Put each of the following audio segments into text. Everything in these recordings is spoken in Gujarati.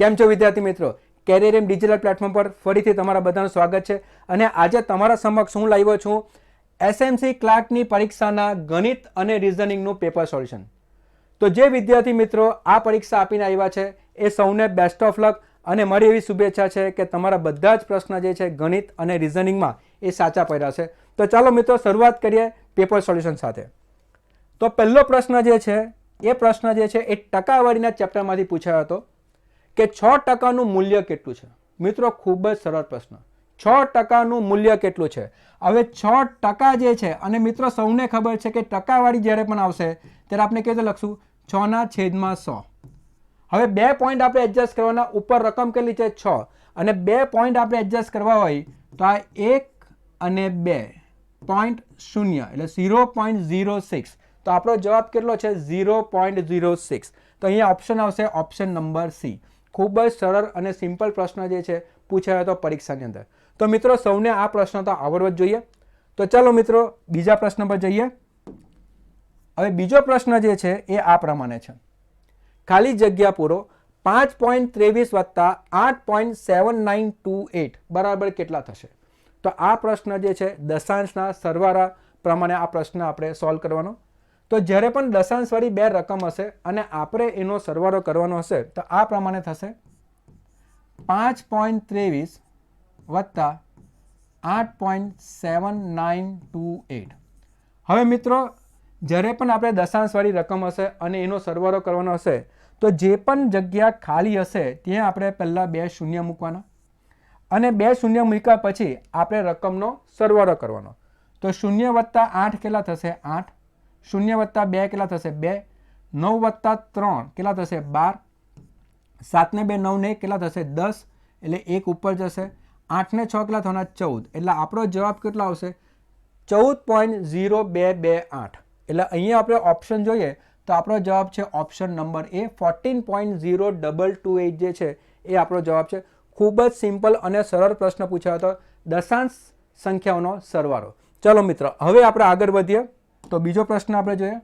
કેમ છો વિદ્યાર્થી મિત્રો? કેરિયર ડિજિટલ પ્લેટફોર્મ પર ફરીથી તમારા બધાનું સ્વાગત છે અને આજે તમારા સમક્ષ હું લાવ્યો છું એસએમસી ક્લાર્કની પરીક્ષાના ગણિત અને રીઝનિંગનું પેપર સોલ્યુશન. તો જે વિદ્યાર્થી મિત્રો આ પરીક્ષા આપીને આવ્યા છે એ સૌને બેસ્ટ ઓફ લક અને મારી એવી શુભેચ્છા છે કે તમારા બધા જ પ્રશ્ન જે છે ગણિત અને રીઝનિંગમાં એ સાચા પડ્યા છે. તો ચાલો મિત્રો શરૂઆત કરીએ પેપર સોલ્યુશન સાથે. તો પહેલો પ્રશ્ન જે છે એ ટકાવારીના ચેપ્ટરમાંથી પૂછાયો હતો કે 6% મૂલ્ય કેટલું છે. મિત્રો ખૂબ જ સરળ પ્રશ્ન. 6% મૂલ્ય કેટલું છે? હવે 6% જે છે અને મિત્રો સૌને ખબર છે કે ટકાવારી જ્યારે પણ આવશે ત્યારે આપણે કેવી રીતે લખશું? 6/100. હવે 2 પોઈન્ટ આપણે એડજસ્ટ કરવાના. ઉપર રકમ કેટલી છે? 6 અને 2 પોઈન્ટ આપણે એડજસ્ટ કરવા હોય તો આ 1 અને 2.0 એટલે 0.06. તો આપણો જવાબ કેટલો છે? 0.06. તો અહીંયા ઓપ્શન આવશે ઓપ્શન નંબર સી. ખૂબ જ સરળ અને સિમ્પલ પ્રશ્ન જે છે પૂછાયો હતો પરીક્ષાની અંદર. તો મિત્રો સૌને આ પ્રશ્ન તો આવડવો જ જોઈએ. તો ચાલો મિત્રો બીજા પ્રશ્ન પર જઈએ. હવે બીજો પ્રશ્ન જે છે એ આ પ્રમાણે છે. ખાલી જગ્યા પૂરો 5.23 વત્તા 8.7928 બરાબર કેટલા થશે? તો આ પ્રશ્ન જે છે દશાંશના સરવાળા પ્રમાણે આ પ્રશ્ન આપણે સોલ્વ કરવાનો. તો જ્યારે પણ દશાંશવાળી બે રકમ હશે અને આપણે એનો સરવાળો કરવાનો હશે તો આ પ્રમાણે થશે 5.23 વત્તા 8.7928. હવે મિત્રો જ્યારે પણ આપણે દશાંશવાળી રકમ હશે અને એનો સરવાળો કરવાનો હશે તો જે પણ જગ્યા ખાલી હશે ત્યાં આપણે પહેલાં 2 શૂન્ય મૂકવાના અને 2 શૂન્ય મૂક્યા પછી આપણે રકમનો સરવાળો કરવાનો. તો 0 વત્તા 8 કેટલા થશે? 8. 0 વત્તા 2 કેટલા થશે? 2. 9 વત્તા 3 કેટલા થશે? 12. 7 ને 2 9 ને 1 કેટલા થશે? 10. એટલે 1 ઉપર જશે. 8 ને 6 કેટલા થવાના? 14. એટલે આપણો જવાબ કેટલો આવશે? 14.0228. એટલે અહીંયા આપણે ઓપ્શન જોઈએ તો આપણો જવાબ છે ઓપ્શન નંબર એ 14.0228 જે છે એ આપણો જવાબ છે. ખૂબ જ સિમ્પલ અને સરળ પ્રશ્ન પૂછાયો હતો દશાંશ સંખ્યાઓનો સરવાળો. ચલો મિત્રો હવે આપણે આગળ વધીએ. તો બીજો પ્રશ્ન આપણે જોઈએ.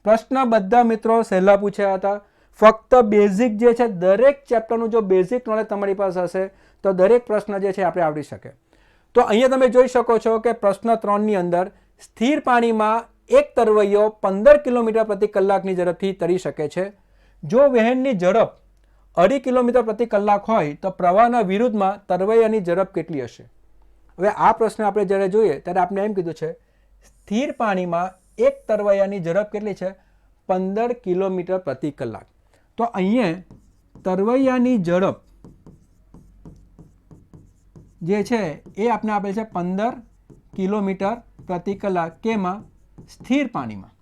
પ્રશ્ન બધા મિત્રો સહેલા પૂછ્યા હતા. ફક્ત બેઝિક જે છે દરેક ચેપ્ટરનું જો બેઝિક નોલેજ તમારી પાસે હશે તો દરેક પ્રશ્ન જે છે આપણે આવડી શકે. તો અહીંયા તમે જોઈ શકો છો કે પ્રશ્ન 3 ની અંદર સ્થિર પાણીમાં એક તરવૈયો 15 કિલોમીટર પ્રતિ કલાકની ઝડપથી તરી શકે છે. જો વહેણની ઝડપ 2.5 કિલોમીટર પ્રતિ કલાક હોય તો પ્રવાહના વિરુદ્ધમાં તરવૈયાની ઝડપ કેટલી હશે? હવે આ પ્રશ્ન આપણે જ્યારે જોઈએ ત્યારે આપણે એમ કીધું છે સ્થિર પાણીમાં એક તરવૈયાની ઝડપ કેટલી છે? 15 કિલોમીટર પ્રતિ કલાક. તો અહીંયા તરવૈયાની ઝડપ જે છે એ આપણે આપેલ છે 15 કિલોમીટર પ્રતિ કલાક. કેમાં? સ્થિર પાણીમાં.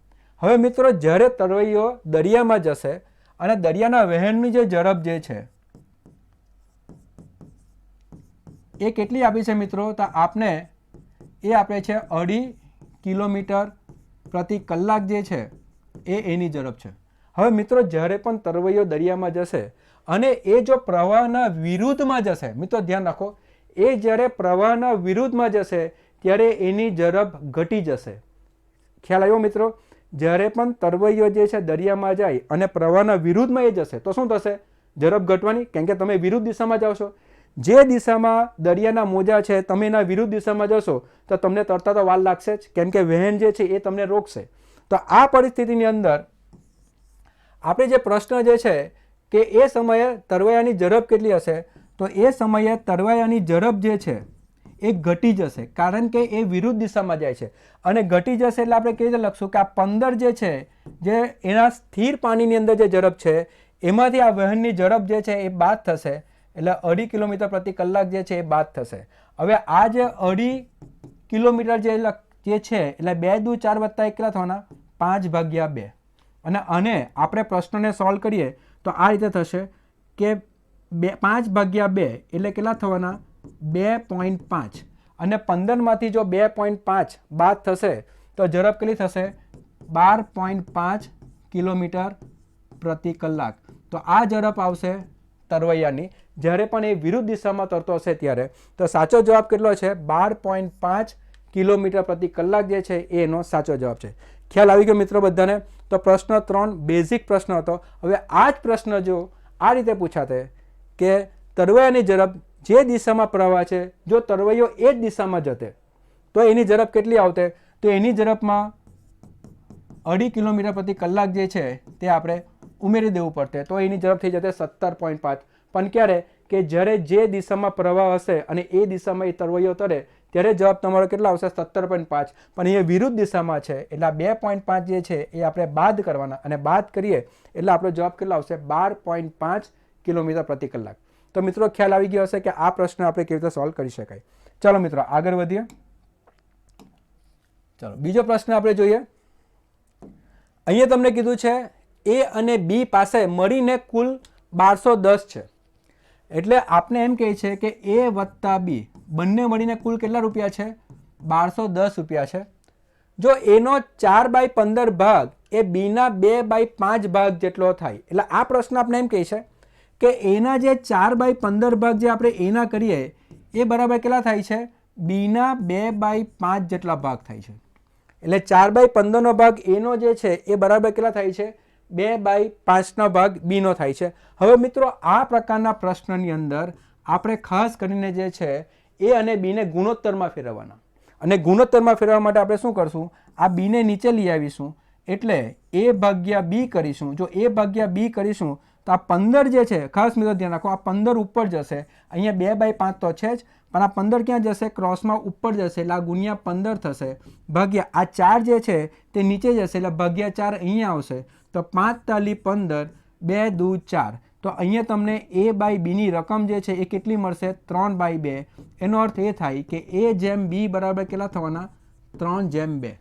હવે મિત્રો જ્યારે તરવૈયો દરિયામાં જશે અને દરિયાના વહેણની જે ઝડપ જે છે એ કેટલી આપી છે મિત્રો? તો આપણે એ આપે છે 2.5 કિલોમીટર પ્રતિ કલાક જે છે એ એની ઝડપ છે. હવે મિત્રો જ્યારે પણ તરવૈયો દરિયામાં જશે અને એ જો પ્રવાહના વિરુદ્ધમાં જશે, મિત્રો ધ્યાન રાખો, એ જ્યારે પ્રવાહના વિરુદ્ધમાં જશે ત્યારે એની ઝડપ ઘટી જશે. ખ્યાલ આવ્યો મિત્રો? જ્યારે પણ તરવૈયો જે છે દરિયામાં જાય અને પ્રવાહના વિરુદ્ધમાં એ જશે તો શું થશે? ઝડપ ઘટવાની, કેમ કે તમે વિરુદ્ધ દિશામાં જાઓ છો. જે દિશામાં દરિયાના મોજા છે તમે એના વિરુદ્ધ દિશામાં જશો તો તમને તરતા તો વાર લાગશે જ, કેમ કે વહેણ જે છે એ તમને રોકશે. તો આ પરિસ્થિતિની અંદર આપણે જે પ્રશ્ન જે છે કે એ સમયે તરવૈયાની ઝડપ કેટલી હશે? તો એ સમયે તરવૈયાની ઝડપ જે છે એ ઘટી જશે, કારણ કે એ વિરુદ્ધ દિશામાં જાય છે. અને ઘટી જશે એટલે આપણે કેવી રીતે લખશું કે આ 15 જે છે જે એના સ્થિર પાણીની અંદર જે ઝડપ છે એમાંથી આ વહેણની ઝડપ જે છે એ બાદ થશે. એટલે 2.5 કિલોમીટર પ્રતિ કલાક જે છે એ બાદ થશે. હવે આ જે 2.5 કિલોમીટર જે છે એટલે 2 દુ 4 વત્તા 1 કેટલા થવાના? 5/2. અને આપણે પ્રશ્નને સોલ્વ કરીએ તો આ રીતે થશે કે 5/2 એટલે કેટલા થવાના? 2.5. અને 15માંથી જો 2.5 બાદ થશે તો ઝડપ કેટલી થશે? 12.5 કિલોમીટર પ્રતિ કલાક. તો આ ઝડપ આવશે તરવૈયાની જ્યારે પણ એ વિરુદ્ધ દિશામાં તરતો હશે ત્યારે. તો સાચો જવાબ કેટલો છે? 12.5 કિલોમીટર પ્રતિ કલાક જે છે એનો સાચો જવાબ છે. ખ્યાલ આવી ગયો મિત્રો બધાને? તો પ્રશ્ન 3 બેઝિક પ્રશ્ન હતો. હવે આ જ પ્રશ્ન જો આ રીતે પૂછાતે કે તરવૈયાની ઝડપ જે દિશામાં પ્રવાહ છે, જો તરવૈયો એ જ દિશામાં જતે તો એની ઝડપ કેટલી આવતે? તો એની ઝડપમાં 2.5 કિલોમીટર પ્રતિ કલાક જે છે તે આપણે ઉમેરી દેવું પડતે, તો એની ઝડપ થઈ જતે 17.5. પણ ક્યારે? કે જ્યારે જે દિશામાં પ્રવાહ હશે અને એ દિશામાં એ તરવૈયો તરે ત્યારે જવાબ તમારો કેટલા આવશે? 17.5. પણ એ વિરુદ્ધ દિશામાં છે એટલે 2.5 જે છે એ આપણે બાદ કરવાના, અને બાદ કરીએ એટલે આપણો જવાબ કેટલો આવશે? 12.5 કિલોમીટર પ્રતિ કલાક. તો મિત્રો ખ્યાલ આવી ગયો હશે કે આ પ્રશ્ન આપણે કેવી રીતે સોલ્વ કરી શકાય. ચાલો મિત્રો આગળ વધીએ. ચાલો બીજો પ્રશ્ન આપણે જોઈએ. અહીંયા તમને કીધું છે એ અને બી પાસે મળીને કુલ 1210 છે. એટલે આપણે એમ કહે છે કે એ વત્તા બી બંને મળીને કુલ કેટલા રૂપિયા છે? 1210 રૂપિયા છે. જો એનો 4/15 ભાગ એ બીના 2/5 ભાગ જેટલો થાય, એટલે આ પ્રશ્ન આપણે એમ કહે છે કે એના જે 4/15 ભાગ જે આપણે એના કરીએ એ બરાબર કેટલા થાય છે? બીના 2/5 જેટલા ભાગ થાય છે. એટલે 4/15 ભાગ એનો જે છે એ બરાબર કેટલા થાય છે? 2/5 ભાગ બીનો થાય છે. હવે મિત્રો આ પ્રકારના પ્રશ્નની અંદર આપણે ખાસ કરીને જે છે એ અને બીને ગુણોત્તરમાં ફેરવવાના, અને ગુણોત્તરમાં ફેરવવા માટે આપણે શું કરશું? આ બીને નીચે લઈ આવીશું એટલે a ભાગ્યા b કરીશું. જો a ભાગ્યા b કરીશું તો આ 15 જે છે, ખાસ મિત્રો ધ્યાન રાખો, આ 15 ઉપર જશે. અહીંયા 2/5 તો છે જ, પણ આ 15 ક્યાં જશે? ક્રોસમાં ઉપર જશે એટલે આ ગુણ્યા 15 થશે, ભાગ્યા આ 4 જે છે તે નીચે જશે એટલે ભાગ્યા 4 અહીંયા આવશે. તો 5 તાલી 15, 2 દુ 4. તો અહીંયા તમને a બાય બીની રકમ જે છે એ કેટલી મળશે? 3/2. એનો અર્થ એ થાય કે a જેમ b બરાબર કેટલા થવાના? 3/2.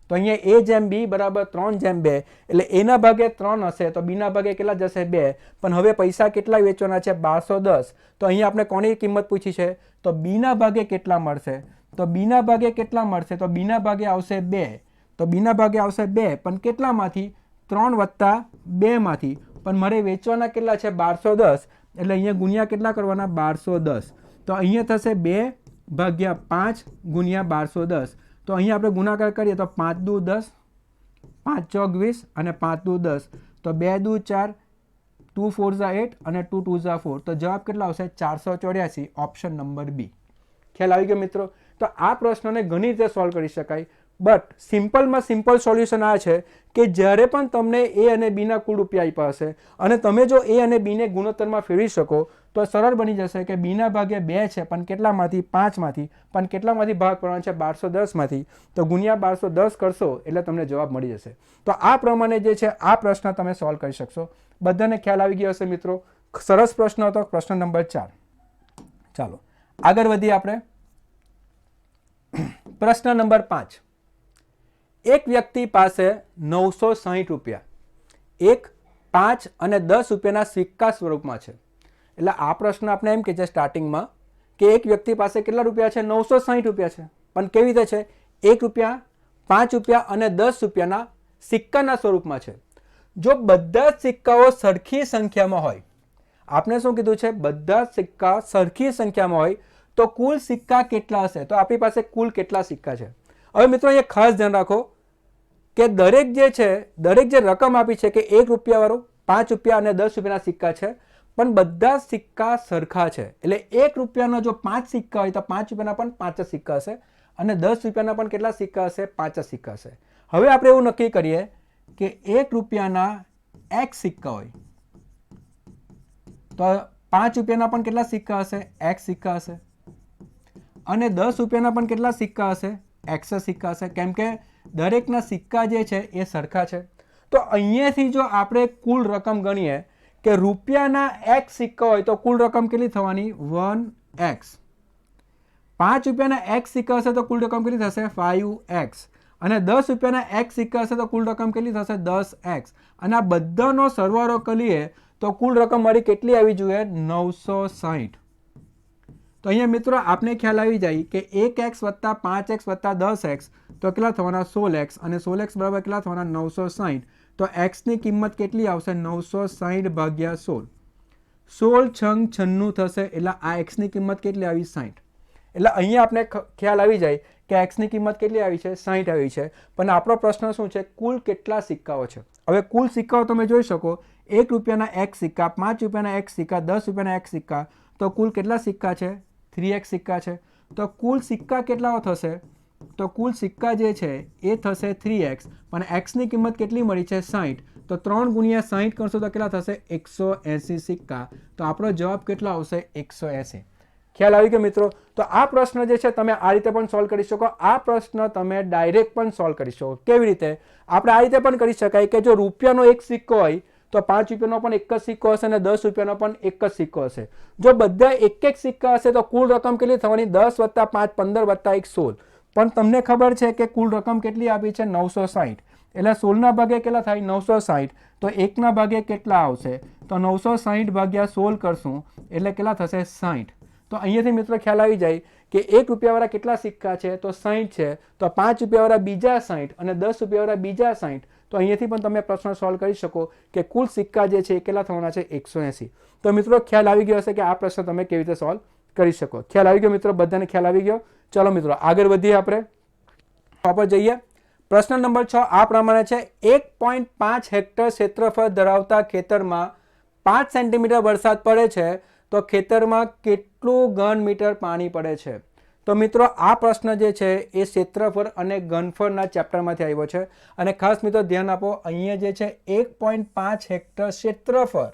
તો અહીંયા a જેમ b બરાબર 3/2 એટલે એના ભાગે 3 હશે તો બીના ભાગે કેટલા જશે? 2. પણ હવે પૈસા કેટલા વેચવાના છે? 1210. તો અહીંયા આપણે કોની કિંમત પૂછી છે? તો બીના ભાગે કેટલા મળશે? તો બીના ભાગે કેટલા મળશે? તો બીના ભાગે આવશે 2. તો બીના ભાગે આવશે 2, પણ કેટલામાંથી? 3 વત્તા 2 માંથી. પણ મારે વેચવાના કેટલા છે? 1210. એટલે અહીંયા ગુણ્યા કેટલા કરવાના? 1210. તો અહીંયા થશે 2/5 ગુણ્યા 1210. તો અહીંયા આપણે ગુણાકાર કરીએ તો 5 દુ 10, 5 ચોક 20 અને 5 દુ 10. તો 2 દુ 4, 2 4 ઝા 8 અને 2 2 ઝા 4. તો જવાબ કેટલા આવશે? 484. Option number B. ખ્યાલ આવી ગયો મિત્રો? તો આ પ્રશ્નને ઘણી રીતે સોલ્વ કરી શકાય, બટ સિમ્પલમાં સિમ્પલ સોલ્યુશન આ છે કે જ્યારે પણ તમને એ અને બીના કુલ રૂપિયા આપ્યા હશે અને તમે જો એ અને બીને ગુણોત્તરમાં ફેરવી શકો તો સરળ બની જશે કે બીના ભાગે 2 છે, પણ કેટલામાંથી? 5 માંથી. પણ કેટલામાંથી ભાગ પડવાનો છે? 1210 માંથી. તો ગુણ્યા 1210 કરશો એટલે તમને જવાબ મળી જશે. તો આ પ્રમાણે જે છે આ પ્રશ્ન તમે સોલ્વ કરી શકશો. બધાને ખ્યાલ આવી ગયો હશે મિત્રો? સરસ પ્રશ્ન હતો, પ્રશ્ન નંબર 4. ચાલો આગળ વધીએ આપણે. પ્રશ્ન નંબર 5. એક વ્યક્તિ પાસે 960 રૂપિયા 1, 5 અને 10 રૂપિયાના સિક્કા સ્વરૂપમાં છે. એટલે આ પ્રશ્ન આપણે એમ કે છે સ્ટાર્ટિંગમાં કે એક વ્યક્તિ પાસે કેટલા રૂપિયા છે? 960 રૂપિયા છે. પણ કેવી રીતે છે? 1 રૂપિયા, 5 રૂપિયા અને 10 રૂપિયાના સિક્કાના સ્વરૂપમાં છે. જો બધા જ સિક્કાઓ સરખી સંખ્યામાં હોય, આપણે શું કીધું છે? બધા જ સિક્કા સરખી સંખ્યામાં હોય તો કુલ સિક્કા કેટલા હશે? તો આપણી પાસે કુલ કેટલા સિક્કા છે? હવે મિત્રો અહીંયા ખાસ ધ્યાન રાખો કે દરેક જે છે, દરેક જે રકમ આપી છે કે 1 રૂપિયાવાળો, 5 રૂપિયા અને 10 રૂપિયાના સિક્કા છે, પણ બધા સિક્કા સરખા છે. એટલે 1 રૂપિયાના જો 5 સિક્કા હોય તો 5 રૂપિયાના પણ 5 જ સિક્કા હશે, અને 10 રૂપિયાના પણ કેટલા સિક્કા હશે? 5 જ સિક્કા હશે. હવે આપણે એવું નક્કી કરીએ કે 1 રૂપિયાના x સિક્કા હોય તો 5 રૂપિયાના પણ કેટલા સિક્કા હશે? x સિક્કા હશે. અને 10 રૂપિયાના પણ કેટલા સિક્કા હશે? x સિક્કા હશે, કેમ કે દરેકના સિક્કા જે છે એ સરખા છે. તો અહીંયાથી જો આપણે કુલ રકમ ગણીએ કે રૂપિયાના x સિક્કા હોય તો કુલ રકમ કેટલી થવાની? 1x. 5 રૂપિયાના x સિક્કા હશે તો કુલ રકમ કેટલી થશે? 5x. અને 10 રૂપિયાના x સિક્કા હશે તો કુલ રકમ કેટલી થશે? 10x. અને આ બધાનો સરવાળો કરીએ તો કુલ રકમ મારી કેટલી આવી જોઈએ? 960. તો અહીંયા મિત્રો આપણે ખ્યાલ આવી જાય કે 1x વત્તા 5x વત્તા 10x તો કેટલા થવાના? 16x. અને 16x બરાબર કેટલા થવાના? 960. તો x ની કિંમત કેટલી આવશે? 960 ભાગ્યા 16. 16 છંગ 96 થશે. એટલે આ x ની કિંમત કેટલી આવી? 60. એટલે અહીંયા આપણે ખ્યાલ આવી જાય કે x ની કિંમત કેટલી આવી છે? 60 આવી છે. પણ આપણો પ્રશ્ન શું છે? કુલ કેટલા સિક્કાઓ છે? હવે કુલ સિક્કાઓ તમે જોઈ શકો રૂપિયાના એક સિક્કા, 5 રૂપિયાના એક સિક્કા, 10 રૂપિયાના એક સિક્કા, તો કુલ કેટલા સિક્કા છે? 3x સિક્કા છે. તો કુલ સિક્કા કેટલા થશે? તો કુલ સિક્કા જે છે એ થશે 3x, પણ xની કિંમત કેટલી મળી છે? 60. તો 3 ગુણ્યા 60 કરશો તો કેટલા થશે? 180 સિક્કા. તો આપણો જવાબ કેટલો આવશે? 180. ખ્યાલ આવી ગયો મિત્રો? તો આ પ્રશ્ન જે છે તમે આ રીતે પણ સોલ્વ કરી શકો. આ પ્રશ્ન તમે ડાયરેક્ટ પણ સોલ્વ કરી શકો. કેવી રીતે? આપણે આ રીતે પણ કરી શકાય કે જો રૂપિયાનો એક સિક્કો હોય તો 5 રૂપિયાનો પણ એક જ સિક્કો હશે અને 10 રૂપિયાનો પણ એક જ સિક્કો હશે. જો બધા એક સિક્કા હશે તો કુલ રકમ કેટલી થવાની? 10 + 5 15 + 1 16. પણ તમને ખબર છે કે કુલ રકમ કેટલી આપી છે? 960. એટલે 16ના ભાગે કેટલા થાય? 960. તો 1ના ભાગે કેટલા આવશે? તો 960 ભાગ્યા 16 કરશું એટલે કેટલા થશે? 60. તો અહીંયાથી મિત્રો ખ્યાલ આવી જાય કે 1 રૂપિયાવાળા કેટલા સિક્કા છે? તો 60 છે. તો 5 રૂપિયાવાળા બીજા 60 અને 10 રૂપિયાવાળા બીજા 60. તો અહીંયાથી પણ તમે પ્રશ્ન સોલ્વ કરી શકો કે કુલ સિક્કા જે છે એ કેટલા થવાના છે? 180. તો મિત્રો ખ્યાલ આવી ગયો હશે કે આ પ્રશ્ન તમે કેવી રીતે સોલ્વ કરી શકો. ખ્યાલ આવી ગયો મિત્રો? બધાને ખ્યાલ આવી ગયો? ચલો મિત્રો આગળ વધીએ. આપણે પર જઈએ. પ્રશ્ન નંબર 6 આ પ્રમાણે છે. 1.5 હેક્ટર ક્ષેત્રફળ ધરાવતા ખેતરમાં 5 સેન્ટીમીટર વરસાદ પડે છે તો ખેતરમાં કેટલું ઘન મીટર પાણી પડે છે? તો મિત્રો આ પ્રશ્ન જે છે એ ક્ષેત્રફળ અને ઘનફળના ચેપ્ટરમાંથી આવ્યો છે. અને ખાસ મિત્રો ધ્યાન આપો, અહીંયા જે છે 1.5 હેક્ટર ક્ષેત્રફળ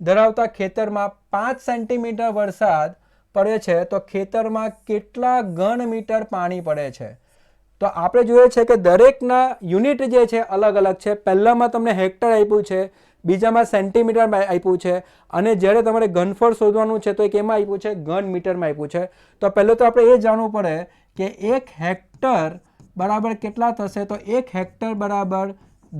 ધરાવતા ખેતરમાં 5 સેન્ટીમીટર વરસાદ પડે છે તો ખેતરમાં કેટલા ઘન મીટર પાણી પડે છે? તો આપણે જોઈએ છે કે દરેકના યુનિટ જે છે અલગ અલગ છે. પહેલામાં તમને હેક્ટર આપ્યું છે, બીજામાં સેન્ટીમીટરમાં આપ્યું છે, અને જ્યારે તમારે ઘનફળ શોધવાનું છે તો એક એમાં આપ્યું છે ઘન મીટરમાં આપ્યું છે. તો પહેલું તો આપણે એ જાણવું પડે કે 1 હેક્ટર બરાબર કેટલા થશે? તો 1 હેક્ટર બરાબર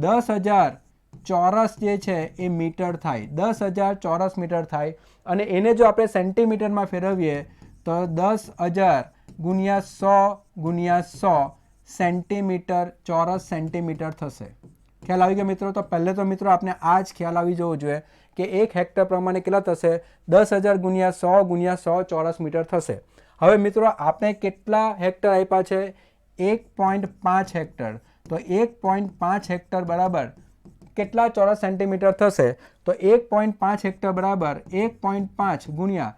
10,000 ચોરસ જે છે એ મીટર થાય. 10,000 ચોરસ મીટર થાય. અને એને જો આપણે સેન્ટીમીટરમાં ફેરવીએ તો 10,000 ગુણ્યા 100 ગુણ્યા 100 સેન્ટીમીટર ચોરસ સેન્ટીમીટર થશે. ખ્યાલ આવી ગયો મિત્રો? તો પહેલે તો મિત્રો આપણે આ જ ખ્યાલ આવી જવો જોઈએ કે 1 હેક્ટર પ્રમાણે કેટલા થશે? 10,000 ગુણ્યા 100 ગુણ્યા 100 ચોરસ મીટર થશે. હવે મિત્રો આપણે કેટલા હેક્ટર આપ્યા છે? 1.5 હેક્ટર. તો 1.5 હેક્ટર બરાબર કેટલા ચોરસ સેન્ટીમીટર થશે? તો 1.5 હેક્ટર બરાબર 1.5 ગુણ્યા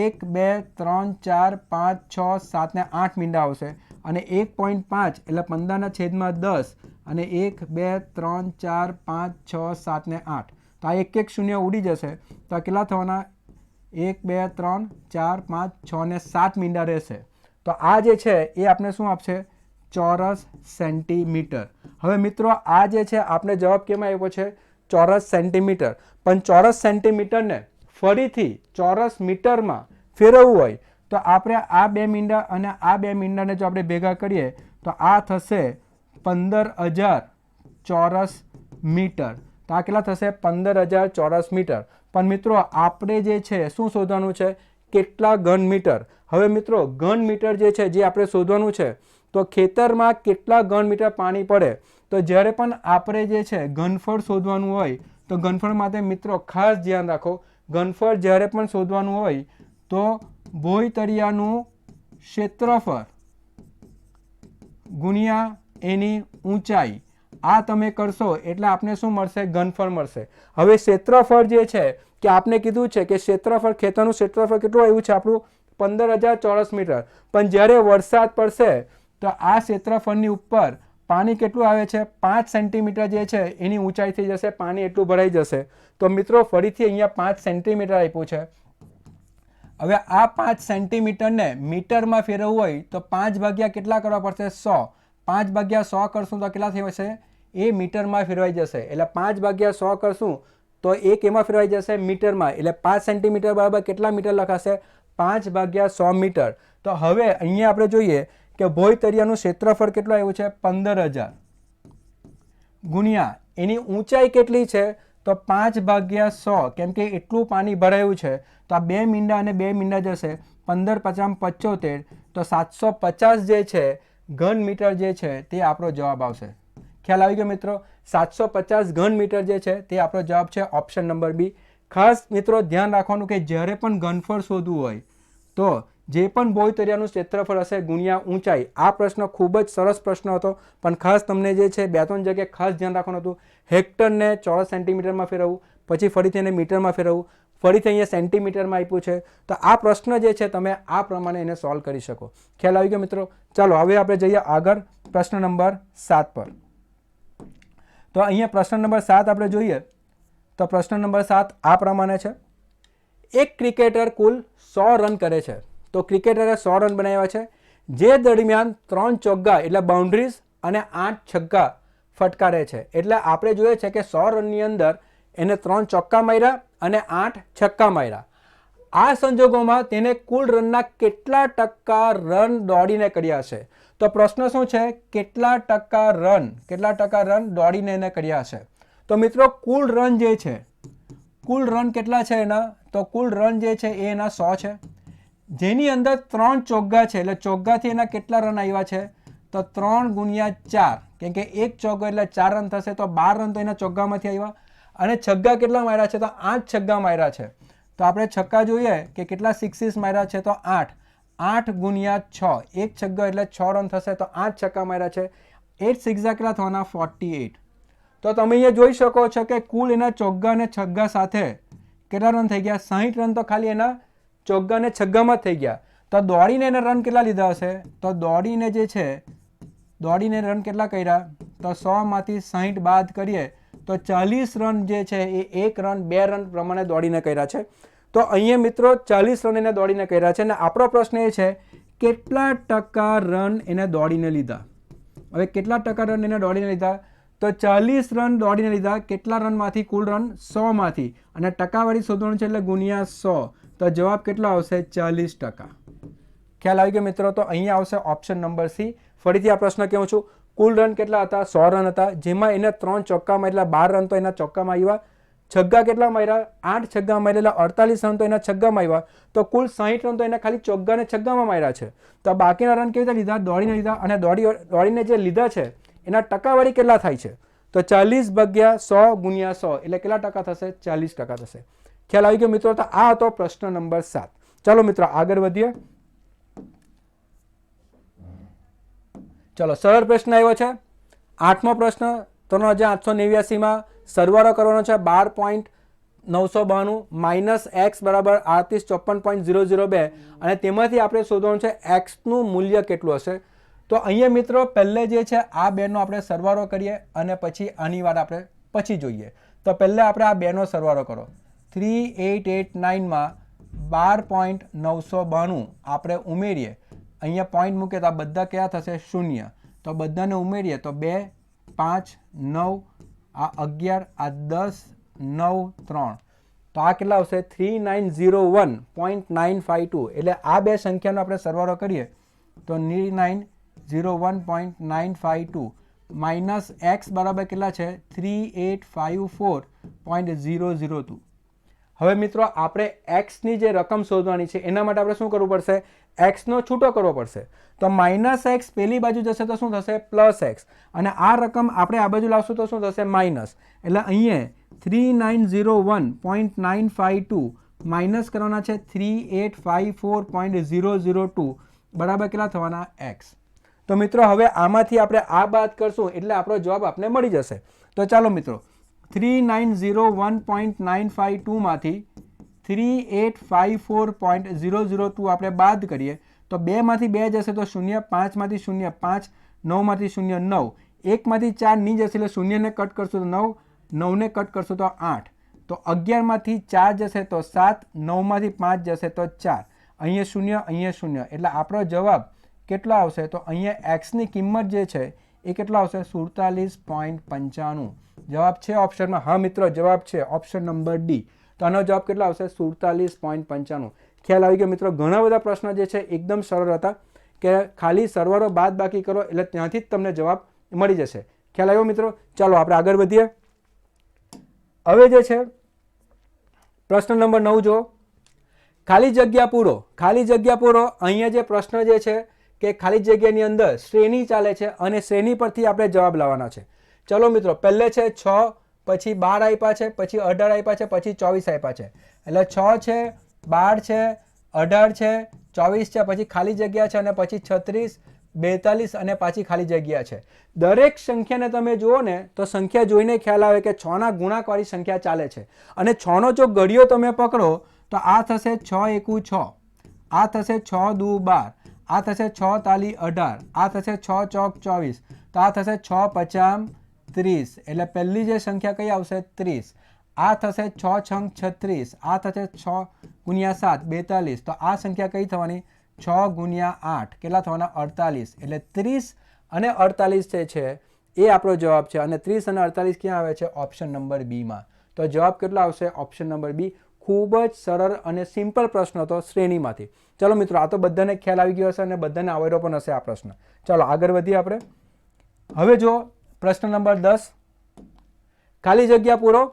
1 2 3 4 5 6 7 ને 8 મીંડા આવશે. અને 1.5 એટલે 15/10 અને 1 2 3 4 5 6 7 ને 8. તો આ એક શૂન્ય ઉડી જશે. તો આ કેટલા થવાના? 1 2 3 4 5 6 ને 7 મીંડા રહેશે. તો આ જે છે એ આપણે શું આપશે? ચોરસ સેન્ટીમીટર. હવે મિત્રો આ જે છે આપણે જવાબ કેમાં આવ્યો છે? ચોરસ સેન્ટીમીટર. પણ ચોરસ સેન્ટીમીટરને ફરીથી ચોરસ મીટરમાં ફેરવવું હોય તો આપણે આ બે મીંડા અને આ બે મીંડાને જો આપણે ભેગા કરીએ તો આ થશે 15,000 ચોરસ મીટર. તો આ કેટલા થશે? 15,000 ચોરસ મીટર. પણ મિત્રો આપણે જે છે શું શોધવાનું છે? કેટલા ઘન મીટર. હવે મિત્રો ઘન મીટર જે છે જે આપણે શોધવાનું છે તો ખેતરમાં કેટલા ઘન મીટર પાણી પડે? તો જ્યારે પણ આપણે જે છે ઘનફળ શોધવાનું હોય તો ઘનફળ માટે મિત્રો ખાસ ધ્યાન રાખો, ઘનફળ જ્યારે પણ શોધવાનું હોય તો ભોંયતળિયાનું ક્ષેત્રફળ ગુણ્યા એની ઊંચાઈ, આ તમે કરશો એટલે આપને શું મળશે? ઘનફળ મળશે. હવે ક્ષેત્રફળ જે છે કે આપણે કીધું છે કે ક્ષેત્રફળ ખેતરનું ક્ષેત્રફળ કેટલું આવ્યું છે આપણું? 15,000 ચોરસ મીટર. પણ જ્યારે વરસાદ પડશે તો આ ક્ષેત્રફળની ઉપર પાણી કેટલું આવે છે? 5 સેન્ટીમીટર જે છે એની ઊંચાઈ થઈ જશે, પાણી એટલું ભરાઈ જશે. તો મિત્રો ફરીથી અહીંયા 5 સેન્ટીમીટર આપ્યું છે. હવે આ 5 સેન્ટીમીટરને મીટરમાં ફેરવવું હોય તો 5 ભાગ્યા કેટલા કરવા પડશે? 100. 5 ભાગ્યા 100 કરશું તો કેટલા થઈ જશે? એ મીટરમાં ફેરવાઈ જશે. એટલે 5 ભાગ્યા 100 કરશું તો એક એમાં ફેરવાઈ જશે મીટરમાં. એટલે 5 સેન્ટીમીટર બરાબર કેટલા મીટર લખાશે? 5 ભાગ્યા 100 મીટર. તો હવે અહીંયા આપણે જોઈએ કે ભોંયતળિયાનું ક્ષેત્રફળ કેટલું આવ્યું છે? 15,000 ગુણ્યા એની ઊંચાઈ કેટલી છે? તો 5 ભાગ્યા 100. કેમ કે એટલું પાણી ભરાયું છે તો આ 2 મીંડા અને 2 મીંડા જશે. 15 × 5 = 75. તો 750 જે છે ઘન મીટર જે છે તે આપણો જવાબ આવશે. ખ્યાલ આવી ગયો મિત્રો? 750 ઘન મીટર જે છે તે આપણો જવાબ છે ઓપ્શન નંબર બી. ખાસ મિત્રો ધ્યાન રાખવાનું કે જ્યારે પણ ઘનફળ શોધવું હોય તો જે પણ ભોંયતળિયાનું ક્ષેત્રફળ હશે ગુણ્યા ઊંચાઈ. આ પ્રશ્ન ખૂબ જ સરસ પ્રશ્ન હતો, પણ ખાસ તમને જે છે 2-3 જગ્યાએ ખાસ ધ્યાન રાખવાનું હતું. હેક્ટરને ચોરસ સેન્ટીમીટરમાં ફેરવવું, પછી ફરીથી એને મીટરમાં ફેરવવું, ફરીથી અહીંયા સેન્ટીમીટરમાં આપ્યું છે. તો આ પ્રશ્ન જે છે તમે આ પ્રમાણે એને સોલ્વ કરી શકો. ખ્યાલ આવી ગયો મિત્રો? ચાલો હવે આપણે જઈએ આગળ પ્રશ્ન નંબર 7 પર. તો અહીંયા પ્રશ્ન નંબર 7 આપણે જોઈએ તો પ્રશ્ન નંબર 7 આ પ્રમાણે છે. એક ક્રિકેટર કુલ 100 રન કરે છે. તો ક્રિકેટરે 100 રન બનાવ્યા છે, જે દરમિયાન 3 ચોગ્ગા એટલે બાઉન્ડ્રીઝ અને 8 છગ્ગા ફટકારે છે. એટલે આપણે જોઈએ છે કે 100 રનની અંદર એને 3 ચોક્કા માર્યા અને 8 છક્કા માર્યા. આ સંજોગોમાં તેને કુલ રનના કેટલા ટકા રન દોડીને કર્યા છે? તો પ્રશ્ન શું છે? કેટલા ટકા રન દોડીને એને કર્યા છે? તો મિત્રો કુલ રન જે છે, કુલ રન કેટલા છે એના? તો કુલ રન જે છે એ એના 100 છે, જેની અંદર 3 ચોગ્ગા છે. એટલે ચોગ્ગાથી એના કેટલા રન આવ્યા છે? તો 3 ગુણ્યા 4, કેમ કે એક ચોગ્ગો એટલે 4 રન થશે, તો 12 રન તો એના ચોગ્ગામાંથી આવ્યા. અને છગ્ગા કેટલા માર્યા છે? તો 8 છગ્ગા માર્યા છે. તો આપણે છક્કા જોઈએ કે કેટલા સિક્સીસ માર્યા છે? તો 8 ગુણ્યા 6, એક છગ્ગો એટલે 6 રન થશે, તો 8 છક્કા માર્યા છે. 8 સિક્સા કેટલા થવાના? 48. તો તમે અહીંયા જોઈ શકો છો કે કુલ એના ચોગ્ગા અને છગ્ગા સાથે કેટલા રન થઈ ગયા? 60 રન તો ખાલી એના ચોગ્ગા અને છગ્ગામાં જ થઈ ગયા. તો દોડીને એને રન કેટલા લીધા હશે? તો દોડીને જે છે, દોડીને રન કેટલા કર્યા? તો 100માંથી 60 બાદ કરીએ તો 40 રન જે છે એ 1 રન 2 રન પ્રમાણે દોડીને કર્યા છે. તો અહીંયા મિત્રો 40 રન એને દોડીને કર્યા છે. અને આપણો પ્રશ્ન એ છે કેટલા ટકા રન એને દોડીને લીધા. હવે કેટલા ટકા રન એને દોડીને લીધા? તો 40 રન દોડીને લીધા. કેટલા રનમાંથી? કુલ રન 100માંથી, અને ટકાવારી શોધવાનું છે એટલે ગુણ્યા 100. તો જવાબ કેટલો આવશે? 40%. ખ્યાલ આવી ગયો મિત્રો? તો અહીંયા આવશે ઓપ્શન નંબર સી. ફરીથી આ પ્રશ્ન કહું છું, કુલ રન કેટલા હતા? 100 રન હતા, જેમાં એને 3 ચોક્કા માર્યા, 12 રન તો એના ચોક્કામાં આવ્યા. છગ્ગા કેટલા માર્યા? 8 છગ્ગા માર્યા, એટલે 48 રન તો એના છગ્ગામાં આવ્યા. તો કુલ 60 રન તો એના ખાલી ચોગ્ગા અને છગ્ગામાં માર્યા છે. તો બાકીના રન કેવી રીતે લીધા? દોડીને લીધા. અને દોડીને જે લીધા છે એના ટકાવારી કેટલા થાય છે? તો 40 ભાગ્યા 100 ગુણ્યા 100, એટલે કેટલા ટકા થશે? 40% થશે. ખ્યાલ આવી ગયો મિત્રો? તો આ હતો પ્રશ્ન નંબર 7. ચાલો મિત્રો આગળ વધીએ. ચલો સરળ પ્રશ્ન આવ્યો છે. 8મો પ્રશ્ન 3889માં સરવાળો કરવાનો છે 12.992 માઇનસ એક્સ બરાબર 3854.002, અને તેમાંથી આપણે શોધવાનું છે એક્સનું મૂલ્ય કેટલું હશે. તો અહીંયા મિત્રો પહેલે જે છે આ બેનો આપણે સરવાળો કરીએ અને પછી આની વાત આપણે પછી જોઈએ. તો પહેલાં આપણે આ બેનો સરવાળો કરો. 3889માં 12.992 આપણે ઉમેરીએ, અહીંયા પોઈન્ટ મૂકીએ તો આ બધા કયા થશે? 0. તો બધાને ઉમેરીએ તો 2, 5, 9, આ 11, આ 10, 9, 3. તો આ કેટલા આવશે? 3901.952. એટલે આ બે સંખ્યાનો આપણે સરવાળો કરીએ તો 3901.952 માઇનસ એક્સ બરાબર કેટલા છે? 3854.002. હવે મિત્રો આપણે એક્સની જે રકમ શોધવાની છે એના માટે આપણે શું કરવું પડશે? એક્સનો છૂટો કરવો પડશે. તો માઇનસ એક્સ પેલી બાજુ જશે તો શું થશે? Plus x. અને આ રકમ આપણે આ બાજુ લાવશું તો શું થશે? માઇનસ. એટલે અહીંયા 3901.952 માઇનસ કરવાના છે 3854.002 બરાબર કેટલા થવાના? એક્સ. તો મિત્રો હવે આમાંથી આપણે આ બાદ કરશું એટલે આપણો જવાબ આપણે મળી જશે. તો ચાલો મિત્રો 3901.952 માંથી 3854.002 આપણે બાદ કરીએ તો 2 માંથી 2 જશે તો 0, 5 માંથી 0 5, 9 માંથી 0 9, 1 માંથી 4 નહીં જશે એટલે 0 ને કટ કરશું તો 9, 9 ને કટ કરશું તો 8, તો 11 માંથી 4 જશે તો 7, 9 માંથી 5 જશે તો 4, અહીંયા 0, એટલે આપણો જવાબ કેટલો આવશે? તો અહીંયા એક્સની કિંમત જે છે એ કેટલો આવશે? 47.95. જવાબ છે ઓપ્શનમાં? હા મિત્રો જવાબ છે ઓપ્શન નંબર ડી. તો આનો જવાબ કેટલો આવશે? 47.95. ખ્યાલ આવી ગયો મિત્રો? ઘણા બધા પ્રશ્નો જે છે એકદમ સરળ હતા કે ખાલી સરવાળો બાદ બાકી કરો એટલે ત્યાંથી જ તમને જવાબ મળી જશે. ખ્યાલ આવ્યો મિત્રો? ચાલો આપણે આગળ વધીએ. હવે જે છે પ્રશ્ન નંબર 9 જો, ખાલી જગ્યા પૂરો. ખાલી જગ્યા પૂરો. અહીંયા જે પ્રશ્ન જે છે કે ખાલી જગ્યાની અંદર શ્રેણી ચાલે છે અને શ્રેણી પરથી આપણે જવાબ લાવવાના છે. ચલો મિત્રો પહેલે છે 6, પછી 12 આપ્યા છે, પછી 18 આપ્યા છે, પછી 24 આપ્યા છે. એટલે 6 છે, 12 છે, 18 છે, 24 છે, પછી ખાલી જગ્યા છે, અને પછી 36, 42 અને પાછી ખાલી જગ્યા છે. દરેક સંખ્યાને તમે જુઓ ને તો સંખ્યા જોઈને ખ્યાલ આવે કે 6ના ગુણાકવાળી સંખ્યા ચાલે છે. અને 6નો જો ઘડિયો તમે પકડો તો આ થશે 6 એકુ 6, આ થશે 6 દુ 12, આ થશે 6 તાલી 18, આ થશે 6 ચોક 24, તો આ થશે 6 પચામ 30. એટલે પહેલી જે સંખ્યા કઈ આવશે 30. આ થશે 6 છંગ 36, આ થશે 6 ગુણ્યા 7 42, તો આ સંખ્યા કઈ થવાની 6 ગુણ્યા 8 કેટલા થવાના 48. એટલે 30 અને 48 છે એ આપણો જવાબ છે. અને 30 અને 48 ક્યાં આવે છે? ઓપ્શન નંબર બી માં. તો જવાબ કેટલો આવશે? Option number B. ખૂબ જ સરળ અને સિમ્પલ પ્રશ્ન હતો શ્રેણીમાંથી. ચલો મિત્રો, આ તો બધાને ખ્યાલ આવી ગયો હશે અને બધાને આવડ્યો પણ હશે આ પ્રશ્ન. ચલો આગળ વધીએ આપણે. હવે જો પ્રશ્ન નંબર 10, ખાલી જગ્યા પૂરો.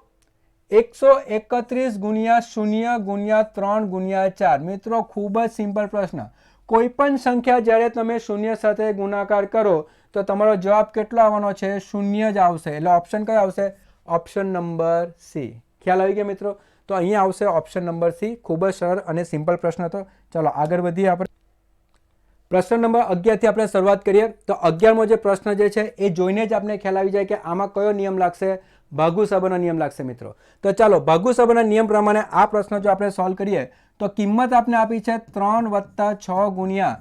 131 ગુણ્યા 0 ગુણ્યા 3 ગુણ્યા 4. મિત્રો ખૂબ જ સિમ્પલ પ્રશ્ન. કોઈ પણ સંખ્યા જ્યારે તમે 0 સાથે ગુણાકાર કરો તો તમારો જવાબ કેટલો આવવાનો છે? 0 જ આવશે. એટલે ઓપ્શન કયો આવશે? Option number C. ખ્યાલ આવી ગયો મિત્રો? તો અહીંયા આવશે ઓપ્શન નંબર સી. ખૂબ જ સરળ અને સિમ્પલ પ્રશ્ન હતો. ચલો આગળ વધીએ આપણે. પ્રશ્ન નંબર 11 થી આપણે શરૂઆત કરીએ. તો 11મો જે પ્રશ્ન જે છે એ જોઈને જ આપણે ખ્યાલ આવી જાય કે આમાં કયો નિયમ લાગશે? ભાગુ સભાનો નિયમ લાગશે મિત્રો. તો ચાલો ભાગુ સભાના નિયમ પ્રમાણે આ પ્રશ્ન જો આપણે સોલ્વ કરીએ તો કિંમત આપણે આપી છે 3 + 6 ગુણ્યા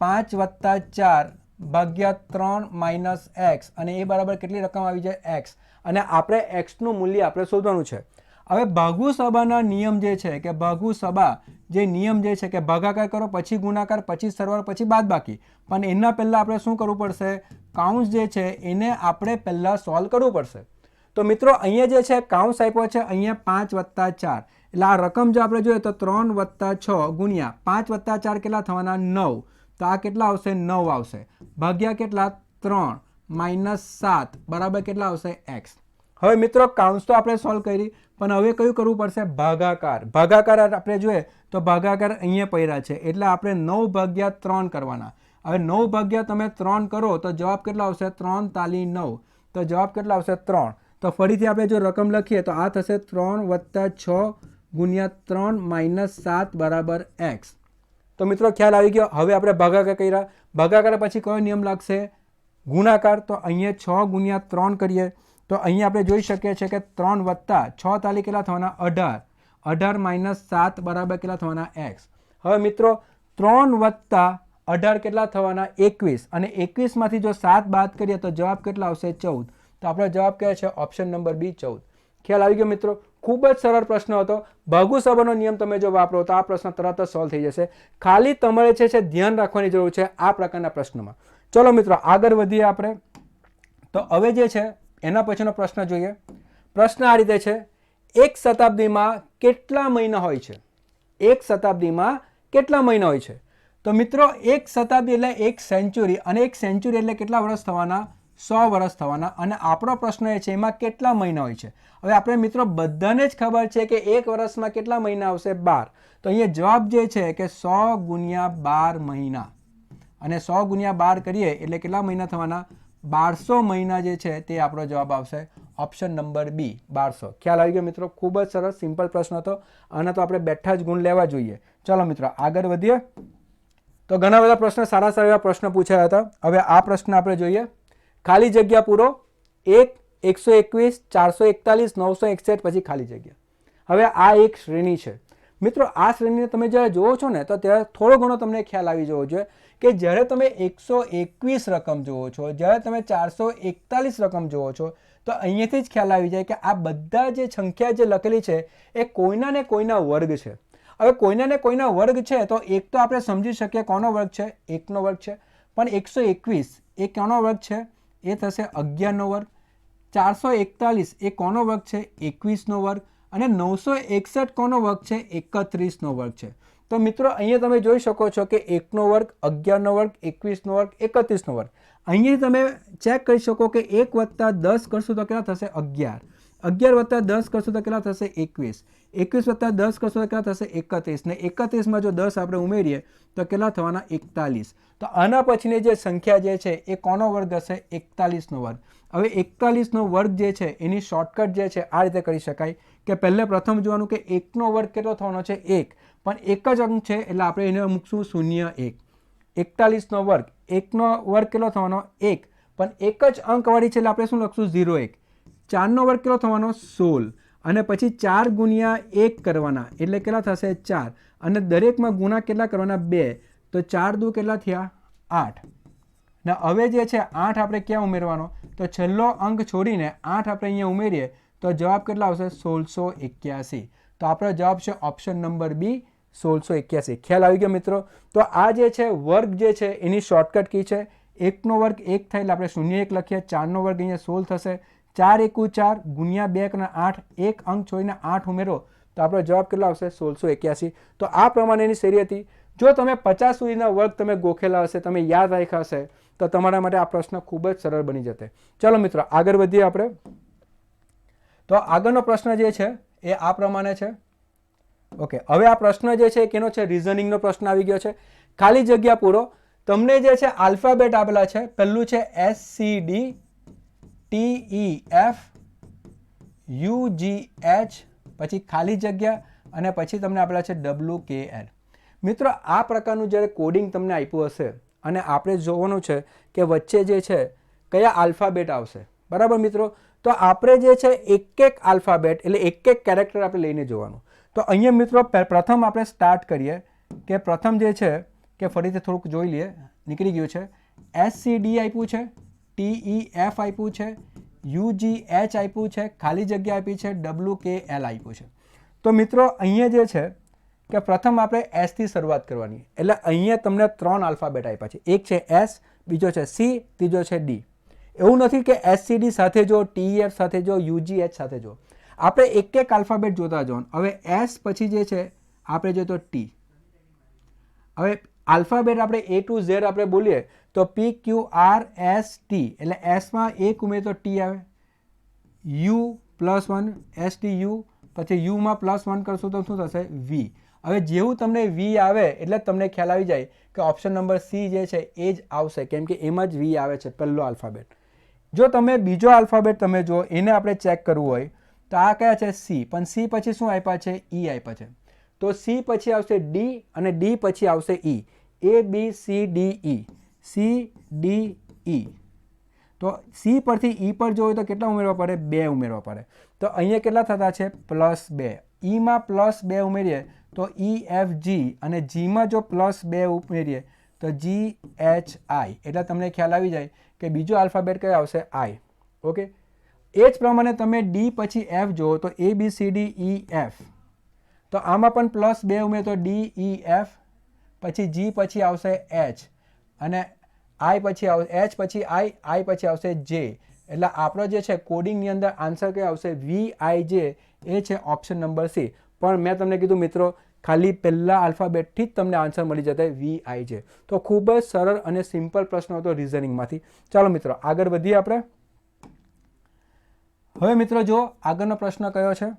5 + 4 ભાગ્યા 3 માઇનસ એક્સ, અને એ બરાબર કેટલી રકમ આવી જાય? એક્સ. અને આપણે એક્સનું મૂલ્ય આપણે શોધવાનું છે. હવે ભાગુ સભાના નિયમ જે છે કે ભાગુ સભા જે નિયમ જે છે કે ભાગાકાર કરો, પછી ગુણાકાર, પછી સરવાળો, પછી બાદબાકી. પણ એના પહેલાં આપણે શું કરવું પડશે? કાઉન્સ જે છે એને આપણે પહેલાં સોલ્વ કરવું પડશે. તો મિત્રો અહીંયા જે છે કાઉન્સ આપ્યો છે અહીંયા 5 + 4. એટલે આ રકમ જો આપણે જોઈએ તો 3 + 6 ગુણ્યા 5 + 4 કેટલા થવાના? 9. તો આ કેટલા આવશે? 9 આવશે. ભાગ્યા કેટલા? 3 માઇનસ 7 બરાબર કેટલા આવશે? એક્સ. હવે મિત્રો કાઉન્સ તો આપણે સોલ્વ કરી, પણ હવે કયું કરવું પડશે? ભાગાકાર. ભાગાકાર આપણે જોઈએ તો ભાગાકાર અહીંયા પડ્યા છે એટલે આપણે 9 ભાગ્યા 3 કરવાના. હવે 9 ભાગ્યા તમે 3 કરો તો જવાબ કેટલો આવશે? 3 તાલી 9. તો જવાબ કેટલો આવશે? 3. તો ફરીથી આપણે જો રકમ લખીએ તો આ થશે 3 + 6 ગુણ્યા 3 માઇનસ 7 બરાબર એક્સ. તો મિત્રો ખ્યાલ આવી ગયો. હવે આપણે ભાગાકાર કર્યા. ભાગાકાર પછી કયો નિયમ લાગશે? ગુણાકાર. તો અહીંયા 6 ગુણ્યા 3 કરીએ તો અહીંયા આપણે જોઈ શકીએ છીએ કે 3 + 6 તાલી કેટલા થવાના? 18. 18 માઇનસ 7 બરાબર કેટલા થવાના? એક્સ. હવે મિત્રો 3 + 18 કેટલા થવાના? 21. અને 21માંથી જો 7 બાદ કરીએ તો જવાબ કેટલા આવશે? 14. તો આપણો જવાબ કયો છે? Option number B 14. ખ્યાલ આવી ગયો મિત્રો? ખૂબ જ સરળ પ્રશ્ન હતો. ભાગુ સભાનો નિયમ તમે જો વાપરો તો આ પ્રશ્ન તરત જ સોલ્વ થઈ જશે. ખાલી તમારે છે ધ્યાન રાખવાની જરૂર છે આ પ્રકારના પ્રશ્નમાં. ચલો મિત્રો આગળ વધીએ આપણે. તો હવે જે છે એના પછીનો પ્રશ્ન જોઈએ. પ્રશ્ન આ રીતે છે, એક શતાબ્દીમાં કેટલા મહિના હોય છે? એક શતાબ્દીમાં કેટલા મહિના હોય છે? તો મિત્રો એક શતાબ્દી એટલે એક સેન્ચુરી, અને એક સેન્ચુરી એટલે કેટલા વર્ષ થવાના? 100 વર્ષ થવાના. અને આપણો પ્રશ્ન એ છે એમાં કેટલા મહિના હોય છે? હવે આપણે મિત્રો બધાને જ ખબર છે કે એક વર્ષમાં કેટલા મહિના આવશે? 12. તો અહીંયા જવાબ જે છે કે 100 ગુણ્યા 12 મહિના. અને 100 ગુણ્યા 12 કરીએ એટલે કેટલા મહિના થવાના? 1200 મહિના જે છે તે આપણો જવાબ આવશે. Option number B 1200. ખ્યાલ આવી ગયો મિત્રો? ખૂબ જ સરસ સિમ્પલ પ્રશ્ન હતો. આના તો આપણે બેઠા જ ગુણ લેવા જોઈએ. ચલો મિત્રો આગળ વધીએ. તો ઘણા બધા પ્રશ્ન સારા સારા પ્રશ્ન પૂછાયા હતા. હવે આ પ્રશ્ન આપણે જોઈએ. ખાલી જગ્યા પૂરો. 1, 121, 441, 961 પછી ખાલી જગ્યા. હવે આ એક શ્રેણી છે મિત્રો. આ શ્રેણીને તમે જ્યારે જુઓ છો ને તો ત્યારે થોડો ઘણો તમને ખ્યાલ આવી જવો જોઈએ કે જ્યારે તમે 121 રકમ જુઓ છો, જ્યારે તમે 441 રકમ જુઓ છો, તો અહીંયાથી જ ખ્યાલ આવી જાય કે આ બધા જે સંખ્યા જે લખેલી છે એ કોઈના ને કોઈના વર્ગ છે. હવે કોઈના ને કોઈના વર્ગ છે તો એક તો આપણે સમજી શકીએ કોનો વર્ગ છે? 1નો વર્ગ છે. પણ 121 એ કોનો વર્ગ છે? એ થશે 11નો વર્ગ. 441 એ કોનો વર્ગ છે? 21નો વર્ગ. અને 961 કોનો વર્ગ છે? 31નો વર્ગ છે. તો મિત્રો અહીંયા તમે જોઈ શકો છો કે 1નો વર્ગ, 11નો વર્ગ, 21નો વર્ગ, 31નો વર્ગ. અહીંયા તમે ચેક કરી શકો કે 1 + 10 કરશું તો કેટલા થશે? 11. 11 + 10 કરશું તો કેટલા થશે? 21. 21 + 10 કરશું તો કેટલા થશે? 31. ને 31માં જો 10 આપણે ઉમેરીએ તો કેટલા થવાના? 41. તો આના પછીની જે સંખ્યા જે છે એ કોનો વર્ગ હશે? 41નો વર્ગ. હવે 41નો વર્ગ જે છે એની શોર્ટકટ જે છે આ રીતે કરી શકાય કે પહેલે પ્રથમ જોવાનું કે 1નો વર્ગ કેટલો થવાનો છે? 1. પણ એક જ અંક છે એટલે આપણે એને મૂકશું 0 1 41નો વર્ગ, 1નો વર્ગ કેટલો થવાનો 1, પણ એક જ અંકવાળી છે એટલે આપણે શું લખશું 0 1. 4નો વર્ગ કેટલો થવાનો 16, અને પછી 4 ગુણ્યા 1 કરવાના એટલે કેટલા થશે 4, અને દરેકમાં ગુણા કેટલા કરવાના 2, તો 4 દુ કેટલા થયા 8. ને હવે જે છે 8 આપણે ક્યાં ઉમેરવાનો, તો છેલ્લો અંક છોડીને 8 આપણે અહીંયા ઉમેરીએ તો જવાબ કેટલા આવશે 1681. તો આપણો જવાબ છે ઓપ્શન નંબર બી 1681. ખ્યાલ આવી ગયો મિત્રો? તો આ જે છે વર્ગ જે છે એની શોર્ટકટ કી છે. 1નો વર્ગ 1 થાય એટલે આપણે 0 1 લખીએ, 4નો વર્ગ અહીંયા 16 થશે, 4 એકુ 4 ગુણ્યા 2 અને 8, એક અંક છોડીને 8 ઉમેરો તો આપણો જવાબ કેટલો આવશે 1681. તો આ પ્રમાણેની શેરી હતી. જો તમે 50 સુધીના વર્ગ તમે ગોખેલા હશે, તમે યાદ રાખ્યા હશે, તો તમારા માટે આ પ્રશ્ન ખૂબ જ સરળ બની જશે. ચલો મિત્રો આગળ વધીએ આપણે. તો આગળનો પ્રશ્ન જે છે એ આ પ્રમાણે છે. ઓકે, હવે આ પ્રશ્ન જે છે કેનો છે, રિઝનિંગનો પ્રશ્ન આવી ગયો છે. ખાલી જગ્યા પૂરો. તમને જે છે આલ્ફાબેટ આપેલા છે. પહેલું છે SCD, TEF, UGH, પછી ખાલી જગ્યા, અને પછી તમને આપેલા છે WKL. મિત્રો આ પ્રકારનું જ્યારે કોડિંગ તમને આપ્યું હશે અને આપણે જોવાનું છે કે વચ્ચે જે છે કયા આલ્ફાબેટ આવશે, બરાબર મિત્રો? તો આપણે જે છે એક આલ્ફાબેટ એટલે એક કેરેક્ટર આપણે લઈને જોવાનું. તો અહીંયા મિત્રો પ્રથમ આપણે સ્ટાર્ટ કરીએ કે પ્રથમ જે છે કે ફરીથી થોડુંક જોઈ લઈએ, નીકળી ગયું છે. SCD આપ્યું છે, TEF આપ્યું છે, UGH આપ્યું છે, ખાલી જગ્યા આપી છે, WKL આપ્યું છે. તો મિત્રો અહીંયા જે છે કે પ્રથમ આપણે S થી શરૂઆત કરવાની. એટલે અહીંયા તમને 3 આલ્ફાબેટ આપ્યા છે. એક છે S, બીજો છે C, ત્રીજો છે D. એવું નથી કે SCD સાથે જો, TEF સાથે જો, UGH સાથે જો, આપણે એક આલ્ફાબેટ જોતા જવાનું. હવે S પછી જે છે આપણે જોઈએ તો T. હવે આલ્ફાબેટ આપણે A to Z આપણે બોલીએ તો PQRST, એટલે એસમાં 1 ઉમેર તો T આવે, U +1 STU, પછી યુમાં +1 કરશું તો શું થશે V. હવે જેવું તમને V આવે એટલે તમને ખ્યાલ આવી જાય કે ઓપ્શન નંબર C જે છે એ જ આવશે, કેમ કે એમાં જ V આવે છે, પહેલો આલ્ફાબેટ. જો તમે બીજો આલ્ફાબેટ તમે જો એને આપણે ચેક કરવું હોય તો આ કયા છે C, પણ C પછી શું આપ્યા છે E આપ્યા છે. તો C પછી આવશે D અને D પછી આવશે E. ABCDE, CDE. તો C પરથી E પર જોઈએ તો કેટલા ઉમેરવા પડે? 2 ઉમેરવા પડે. તો અહીંયા કેટલા થતા છે? +2. Eમાં +2 ઉમેરીએ તો EFG, અને Gમાં જો +2 ઉમેરીએ તો GHI. એટલે તમને ખ્યાલ આવી જાય કે બીજો આલ્ફાબેટ કયો આવશે? I. ઓકે, એ જ પ્રમાણે તમે D પછી F જુઓ તો ABCDEF. તો આમાં પણ +2 ઉમેર તો DEF, પછી G પછી આવશે H, અને I પછી આવશે H પછી I પછી આવશે J. એટલે આપણો જે છે કોડિંગની અંદર આન્સર કયો આવશે? VIJ. એ છે ઓપ્શન નંબર C. પણ મેં તમને કીધું મિત્રો ખાલી પહેલા આલ્ફાબેટથી જ તમને આન્સર મળી જતા VIJ. તો ખૂબ જ સરળ અને સિમ્પલ પ્રશ્ન હતો રિઝનિંગમાંથી. ચાલો મિત્રો આગળ વધીએ આપણે. હવે મિત્રો જો આગળનો પ્રશ્ન કયો છે.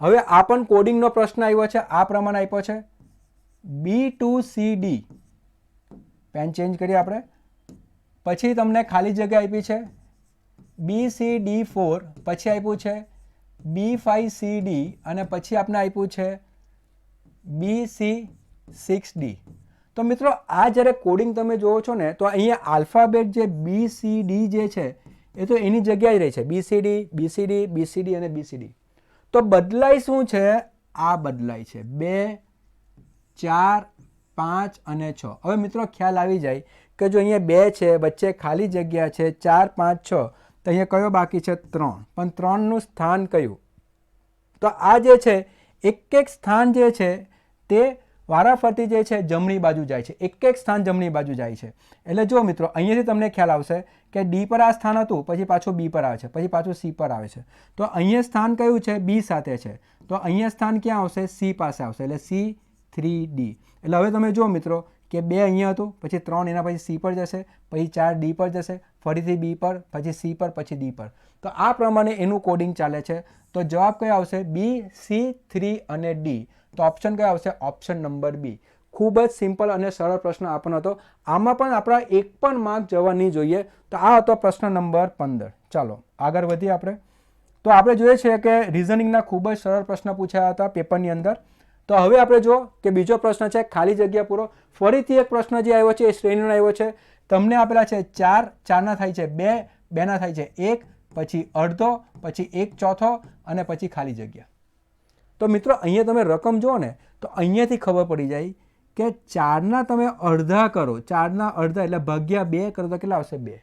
હવે આ પણ કોડિંગનો પ્રશ્ન આવ્યો છે, આ પ્રમાણે આપ્યો છે. B to CD, pen change કરીએ આપણે. પછી તમને ખાલી જગ્યા આપી છે BCD4, પછી આપ્યું છે B5CD, અને પછી આપણે આપ્યું છે BC6D. તો મિત્રો આ જ્યારે કોડિંગ તમે જોવો છો ને તો અહીંયા આલ્ફાબેટ જે BCD જે છે એ તો એની જગ્યાએ રહે છે, BCD, BCD, BCD અને BCD. તો બદલાય શું છે? આ બદલાય છે 2, 4, 5 અને 6. હવે મિત્રો ખ્યાલ આવી જાય કે જો અહીંયા 2 છે, વચ્ચે ખાલી જગ્યા છે, 4, 5, 6, તો અહીંયા કયો બાકી છે? 3. પણ 3નું સ્થાન કયું? તો આ જે છે એક સ્થાન જે છે તે વારાફરતી જે છે જમણી બાજુ જાય છે, એક સ્થાન જમણી બાજુ જાય છે. એટલે જો મિત્રો અહીંયાથી તમને ખ્યાલ આવશે કે D પર આ સ્થાન હતું, પછી પાછું B પર આવે છે, પછી પાછું C પર આવે છે. તો અહીંયા સ્થાન કયું છે? B સાથે છે. તો અહીંયા સ્થાન ક્યાં આવશે? C પાસે આવશે, એટલે C3D. એટલે હવે તમે જુઓ મિત્રો કે 2 અહીંયા હતું, પછી 3 એના પછી C પર જશે, પછી 4 D પર જશે, ફરીથી B પર, પછી C પર, પછી D પર. તો આ પ્રમાણે એનું કોડિંગ ચાલે છે. તો જવાબ કયો આવશે? B, C, 3 અને D. તો ઓપ્શન કયો આવશે? Option number B. ખૂબ જ સિમ્પલ અને સરળ પ્રશ્ન આપણો હતો. આમાં પણ આપણા એક પણ માર્ક જવા નહીં જોઈએ. તો આ હતો પ્રશ્ન નંબર 15. ચાલો આગળ વધીએ આપણે. તો આપણે જોઈએ છીએ કે રિઝનિંગના ખૂબ જ સરળ પ્રશ્ન પૂછાયા હતા પેપરની અંદર. તો હવે આપણે જો કે બીજો પ્રશ્ન છે ખાલી જગ્યા પૂરો. ફરીથી એક પ્રશ્ન જે આવ્યો છે એ શ્રેણીનો આવ્યો છે. તમને આપેલા છે 4, 4ના થાય છે 2, 2ના થાય છે 1, પછી અડધો, પછી 1/4 અને પછી ખાલી જગ્યા. તો મિત્રો અહીંયા તમે રકમ જુઓ ને તો અહીંયાથી ખબર પડી જાય કે 4ના તમે અડધા કરો, 4ના અડધા એટલે ભાગ્યા 2 કરો તો કેટલા આવશે? 2.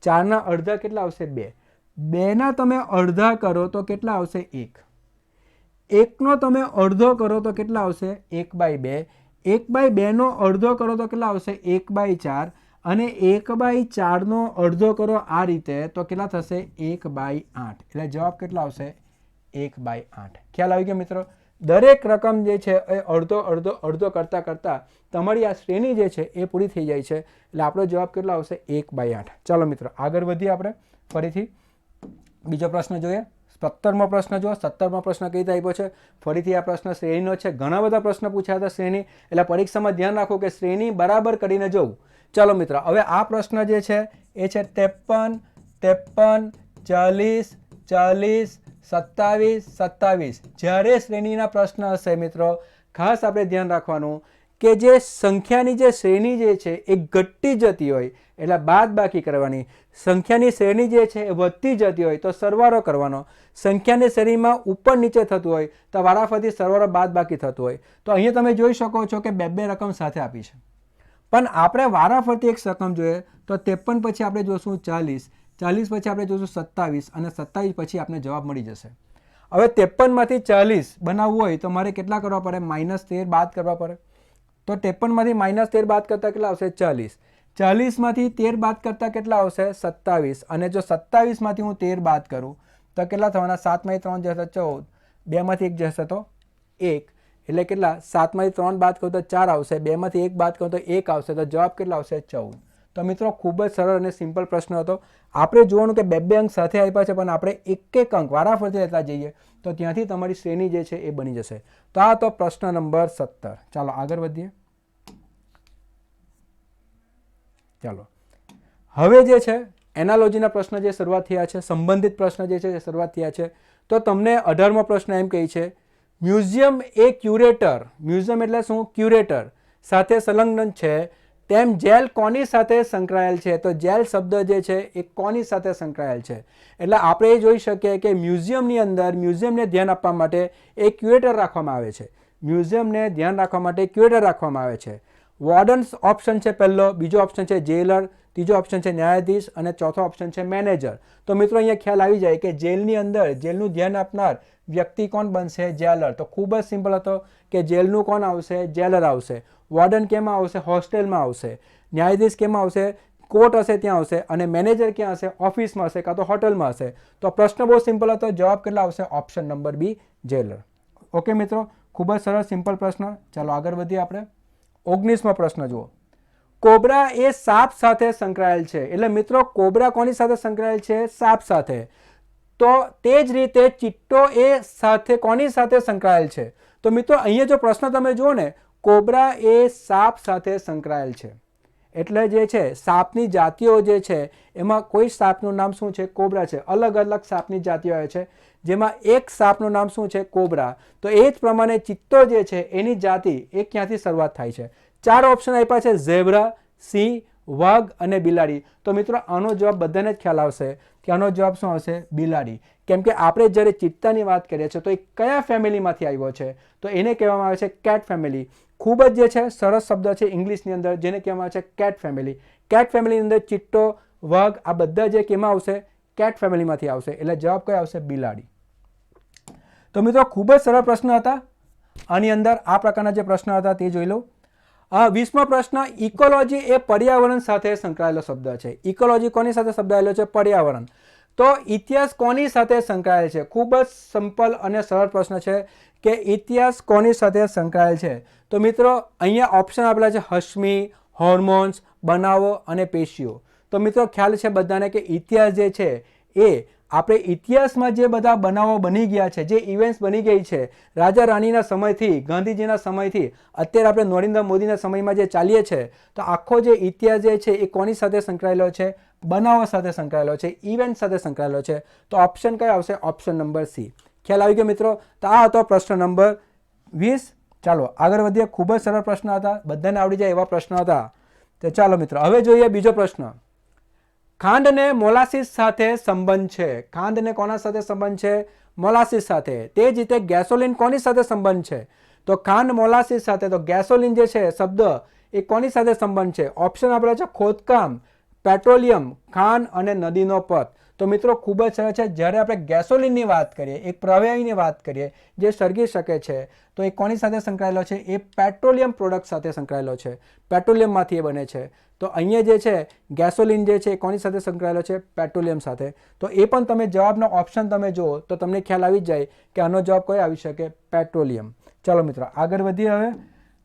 4ના અડધા કેટલા આવશે? 2. 2ના તમે અડધા કરો તો કેટલા આવશે? 1. 1નો તમે અડધો કરો તો કેટલા આવશે? 1/2. 1/2નો અડધો કરો તો કેટલા આવશે? 1/4. અને 1/4નો અડધો કરો આ રીતે તો કેટલા થશે? 1/8. એટલે જવાબ કેટલા આવશે? 1/8. ખ્યાલ આવી ગયો મિત્રો? દરેક રકમ જે છે એ અડધો અડધો અડધો કરતાં કરતાં તમારી આ શ્રેણી જે છે એ પૂરી થઈ જાય છે. એટલે આપણો જવાબ કેટલો આવશે? 1/8. ચાલો મિત્રો આગળ વધીએ આપણે ફરીથી બીજો પ્રશ્ન જોઈએ. 17મો પ્રશ્ન જુઓ. 17મો પ્રશ્ન કઈ રીતે આપ્યો છે? ફરીથી આ પ્રશ્ન શ્રેણીનો છે. ઘણા બધા પ્રશ્ન પૂછ્યા હતા શ્રેણી, એટલે પરીક્ષામાં ધ્યાન રાખો કે શ્રેણી બરાબર કરીને જવું. ચાલો મિત્રો હવે આ પ્રશ્ન જે છે એ છે 53, 53, 40, 40, 27, 27. જ્યારે શ્રેણીના પ્રશ્ન હશે મિત્રો ખાસ આપણે ધ્યાન રાખવાનું કે જે સંખ્યાની જે શ્રેણી જે છે એ ઘટતી જતી હોય એટલે બાદ બાકી કરવાની. સંખ્યાની શ્રેણી જે છે એ વધતી જતી હોય તો સરવાળો કરવાનો. સંખ્યાની શ્રેણીમાં ઉપર નીચે થતું હોય તો વારાફરતી સરવાળો બાદ બાકી થતું હોય. તો અહીંયા તમે જોઈ શકો છો કે બે રકમ સાથે આપી છે, પણ આપણે વારાફરતી એક રકમ જોઈએ તો 53 પછી આપણે જોશું 40, 40 પછી આપણે જોશું 27 અને 27 પછી આપણે જવાબ મળી જશે. હવે 53માંથી 40 બનાવવું હોય તો મારે કેટલા કરવા પડે? -13 બાદ કરવા પડે. તો 53માંથી -13 બાદ કરતાં કેટલા આવશે? 40. 40માંથી 13 બાદ કરતાં કેટલા આવશે? 27. અને જો 27માંથી હું 13 બાદ કરું તો કેટલા થવાના? 7માંથી 3 જશે 14, 2માંથી 1 જશે તો 1. એટલે કેટલા? 7માંથી 3 બાદ કરું તો 4 આવશે, 2માંથી 1 બાદ કરું તો 1 આવશે. તો જવાબ કેટલા આવશે? 14. તો મિત્રો ખૂબ જ સરળ અને સિમ્પલ પ્રશ્ન હતો. આપણે જોવાનું કે બે અંક સાથે આપ્યા છે પણ આપણે એક અંક વારાફરતી લેતા જઈએ તો ત્યાંથી તમારી શ્રેણી જે છે એ બની જશે. તો આ તો પ્રશ્ન નંબર 17. ચાલો આગળ વધીએ. ચાલો હવે જે છે એનાલોજીના પ્રશ્ન જે શરૂઆત થયા છે, સંબંધિત પ્રશ્ન જે છે એ શરૂઆત થયા છે. તો તમને 18મો પ્રશ્ન એમ કહે છે મ્યુઝિયમ એ ક્યુરેટર, મ્યુઝિયમ એટલે શું? ક્યુરેટર સાથે સંલગ્ન છે તેમ જેલ કોની સાથે સંકળાયેલ છે? તો જેલ શબ્દ જે છે એ કોની સાથે સંકળાયેલ છે? એટલે આપણે એ જોઈ શકીએ કે મ્યુઝિયમની અંદર મ્યુઝિયમને ધ્યાન આપવા માટે એક ક્યુરેટર રાખવામાં આવે છે. મ્યુઝિયમને ધ્યાન રાખવા માટે ક્યુરેટર રાખવામાં આવે છે. વોર્ડન્સ ઓપ્શન છે પહેલો, બીજો ઓપ્શન છે જેલર, ત્રીજો ઓપ્શન છે ન્યાયાધીશ અને ચોથો ઓપ્શન છે મેનેજર. તો મિત્રો અહીંયા ખ્યાલ આવી જાય કે જેલની અંદર જેલનું ધ્યાન આપનાર વ્યક્તિ કોણ બનશે? જેલર. તો ખૂબ જ સિમ્પલ હતો કે જેલનું કોણ આવશે? જેલર આવશે. વોર્ડન કેમાં આવશે? હોસ્ટેલમાં આવશે. ન્યાયાધીશ કેમાં આવશે? કોર્ટ હશે ત્યાં આવશે. અને મેનેજર ક્યાં હશે? ઓફિસમાં હશે કાં તો હોટલમાં હશે. તો પ્રશ્ન બહુ સિમ્પલ હતો. જવાબ કેટલા આવશે? Option number B, jailer. Okay મિત્રો, ખૂબ જ સરળ સિમ્પલ પ્રશ્ન. ચાલો આગળ વધીએ આપણે. 19મો પ્રશ્ન જુઓ. કોબરા એ સાપ સાથે સંકળાયેલ છે. એટલે મિત્રો કોબરા કોની સાથે સંકળાયેલ છે? સાપ સાથે. તો તે જ રીતે ચિત્તો એ સાથે કોની સાથે સંકળાયેલ છે? તો મિત્રો અહીંયા જો પ્રશ્ન તમે જુઓ ને, કોબરા એ સાપ સાથે સંકળાયેલ છે. એટલે જે છે સાપની જાતિઓ જે છે એમાં કોઈ સાપનું નામ શું છે? કોબરા છે. અલગ અલગ સાપની જાતિઓ આવે છે જેમાં એક સાપનું નામ શું છે? કોબરા. તો એ જ પ્રમાણે ચિત્તો જે છે એની જાતિ એ ક્યાંથી શરૂઆત થાય છે? 4 ઓપ્શન આપ્યા છે, ઝેબ્રા, સિંહ, વાઘ અને બિલાડી. તો મિત્રો આનો જવાબ બધાને જ ખ્યાલ આવશે કે આનો જવાબ શું આવશે? બિલાડી. કેમ કે આપણે જ્યારે ચિત્તાની વાત કરીએ છીએ તો એ કયા ફેમિલીમાંથી આવ્યો છે? તો એને કહેવામાં આવે છે કેટ ફેમિલી. ખૂબ જ જે છે સરસ શબ્દ છે ઇંગ્લિશની અંદર જેને કહેવામાં આવે છે કેટ ફેમિલી. કેટ ફેમિલીની અંદર ચિત્તો, વાઘ આ બધા જે કેમાં આવશે? કેટ ફેમિલીમાંથી આવશે. એટલે જવાબ કયો આવશે? બિલાડી. તો મિત્રો ખૂબ જ સરળ પ્રશ્ન હતા. આની અંદર આ પ્રકારના જે પ્રશ્ન હતા તે જોઈ લો. 20મો પ્રશ્ન, ઇકોલોજી એ પર્યાવરણ સાથે સંકળાયેલો શબ્દ છે. ઇકોલોજી કોની સાથે સંકળાયેલો છે? પર્યાવરણ. તો ઇતિહાસ કોની સાથે સંકળાયેલ છે? ખૂબ જ સિમ્પલ અને સરળ પ્રશ્ન છે કે ઇતિહાસ કોની સાથે સંકળાયેલ છે? તો મિત્રો અહીંયા ઓપ્શન આપેલા છે હશ્મી, હોર્મોન્સ, બનાવો અને પેશીઓ. તો મિત્રો ખ્યાલ છે બધાને કે ઇતિહાસ જે છે એ આપણે ઇતિહાસમાં જે બધા બનાવો બની ગયા છે, જે ઇવેન્ટ્સ બની ગઈ છે રાજા રાણીના સમયથી, ગાંધીજીના સમયથી અત્યારે આપણે નરેન્દ્ર મોદીના સમયમાં જે ચાલીએ છે, તો આખો જે ઇતિહાસ જે છે એ કોની સાથે સંકળાયેલો છે? બનાવો સાથે સંકળાયેલો છે, ઇવેન્ટ સાથે સંકળાયેલો છે. તો ઓપ્શન કયો આવશે? Option number C. ખ્યાલ આવી ગયો મિત્રો? તો આ હતો પ્રશ્ન નંબર 20. ચાલો આગળ વધીએ. ખૂબ જ સરળ પ્રશ્ન હતા, બધાને આવડી જાય એવા પ્રશ્ન હતા. તો ચાલો મિત્રો હવે જોઈએ બીજો પ્રશ્ન. ખાંડને મોલાસીસ સાથે સંબંધ છે. ખાંડને કોના સાથે સંબંધ છે? મોલાસીસ સાથે. તે જ રીતે ગેસોલિન કોની સાથે સંબંધ છે? તો ખાંડ મોલાસીસ સાથે. તો ગેસોલિન જે છે શબ્દ એ કોની સાથે સંબંધ છે? ઓપ્શન આપેલા છે ખોદકામ, પેટ્રોલિયમ, ખાંડ અને નદીનો પથ. તો મિત્રો ખૂબ જ સરળ છે. જ્યારે આપણે ગેસોલિનની વાત કરીએ, એક પ્રવાહીની વાત કરીએ જે સળગી શકે છે, તો એ કોની સાથે સંકળાયેલો છે? એ પેટ્રોલિયમ પ્રોડક્ટ સાથે સંકળાયેલો છે. પેટ્રોલિયમમાંથી એ બને છે. તો અહીંયા જે છે ગેસોલિન જે છે એ કોની સાથે સંકળાયેલો છે? પેટ્રોલિયમ સાથે. તો એ પણ તમે જવાબનો ઓપ્શન તમે જુઓ તો તમને ખ્યાલ આવી જાય કે આનો જવાબ કયો આવી શકે? પેટ્રોલિયમ. ચાલો મિત્રો આગળ વધીએ હવે.